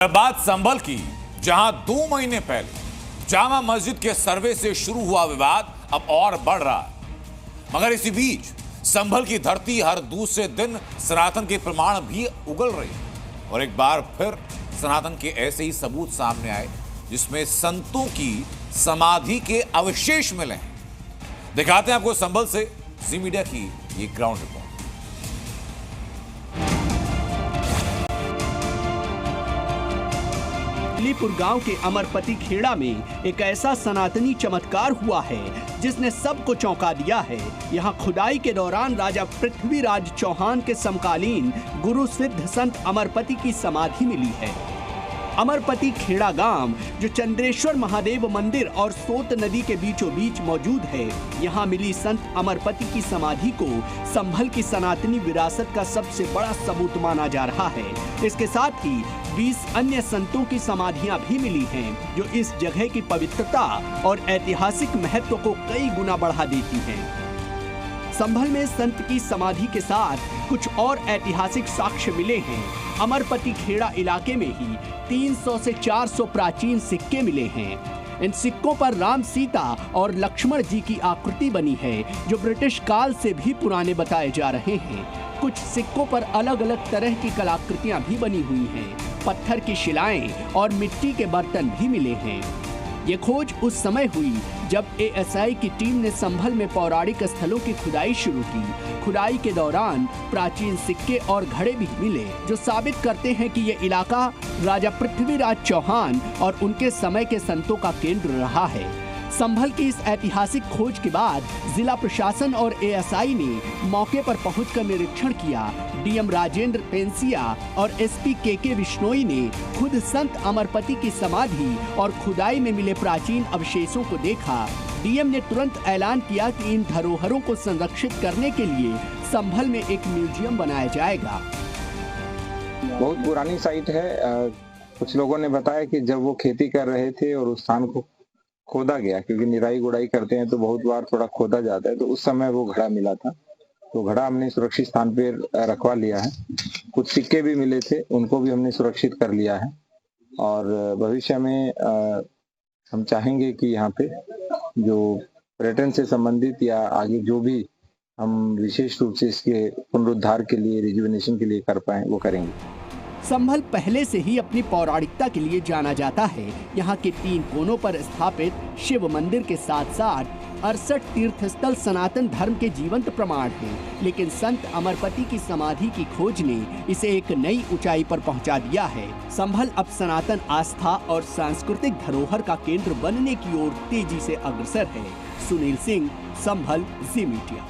बात संभल की, जहां 2 महीने पहले जामा मस्जिद के सर्वे से शुरू हुआ विवाद अब और बढ़ रहा है। मगर इसी बीच संभल की धरती हर दूसरे दिन सनातन के प्रमाण भी उगल रही है और एक बार फिर सनातन के ऐसे ही सबूत सामने आए जिसमें संतों की समाधि के अवशेष मिले हैं। दिखाते हैं आपको संभल से जी मीडिया की ये ग्राउंड रिपोर्ट। दिल्लीपुर गांव के अमरपति खेड़ा में एक ऐसा सनातनी चमत्कार हुआ है जिसने सबको चौंका दिया है। यहां खुदाई के दौरान राजा पृथ्वीराज चौहान के समकालीन गुरु सिद्ध संत अमरपति की समाधि मिली है। अमरपति खेड़ा गांव जो चंद्रेश्वर महादेव मंदिर और सोत नदी के बीचों बीच मौजूद है, यहां मिली संत अमरपति की समाधि को संभल की सनातनी विरासत का सबसे बड़ा सबूत माना जा रहा है। इसके साथ ही 20 अन्य संतों की समाधियां भी मिली हैं जो इस जगह की पवित्रता और ऐतिहासिक महत्व को कई गुना बढ़ा देती हैं। संभल में संत की समाधि के साथ कुछ और ऐतिहासिक साक्ष्य मिले हैं। अमरपति खेड़ा इलाके में ही 300 से 400 प्राचीन सिक्के मिले हैं। इन सिक्कों पर राम, सीता और लक्ष्मण जी की आकृति बनी है जो ब्रिटिश काल से भी पुराने बताए जा रहे हैं। कुछ सिक्कों पर अलग अलग तरह की कलाकृतियां भी बनी हुई हैं। पत्थर की शिलाएं और मिट्टी के बर्तन भी मिले हैं। ये खोज उस समय हुई जब एएसआई की टीम ने संभल में पौराणिक स्थलों की खुदाई शुरू की। खुदाई के दौरान प्राचीन सिक्के और घड़े भी मिले जो साबित करते हैं कि ये इलाका राजा पृथ्वीराज चौहान और उनके समय के संतों का केंद्र रहा है। संभल की इस ऐतिहासिक खोज के बाद जिला प्रशासन और एएसआई ने मौके पर पहुंचकर निरीक्षण किया। डीएम राजेंद्र पेंसिया और एसपी केके बिश्नोई ने खुद संत अमरपति की समाधि और खुदाई में मिले प्राचीन अवशेषों को देखा। डीएम ने तुरंत ऐलान किया कि इन धरोहरों को संरक्षित करने के लिए संभल में एक म्यूजियम बनाया जाएगा। बहुत पुरानी साइट है। कुछ लोगों ने बताया कि जब वो खेती कर रहे थे और उस स्थान को खोदा गया, क्योंकि निराई गुड़ाई करते हैं तो बहुत बार थोड़ा खोदा जाता है, तो उस समय वो घड़ा मिला था। तो घड़ा हमने सुरक्षित स्थान पे रखवा लिया है। कुछ सिक्के भी मिले थे, उनको भी हमने सुरक्षित कर लिया है और भविष्य में हम चाहेंगे कि यहाँ पे जो पर्यटन से संबंधित या आगे जो भी हम विशेष रूप से इसके पुनरुद्धार के लिए, रिजुविनेशन के लिए कर पाए, वो करेंगे। संभल पहले से ही अपनी पौराणिकता के लिए जाना जाता है। यहाँ के 3 कोनों पर स्थापित शिव मंदिर के साथ साथ 68 तीर्थस्थल सनातन धर्म के जीवंत प्रमाण हैं। लेकिन संत अमरपति की समाधि की खोज ने इसे एक नई ऊंचाई पर पहुंचा दिया है। संभल अब सनातन आस्था और सांस्कृतिक धरोहर का केंद्र बनने की ओर तेजी से अग्रसर है। सुनील सिंह, संभल, जी मीडिया।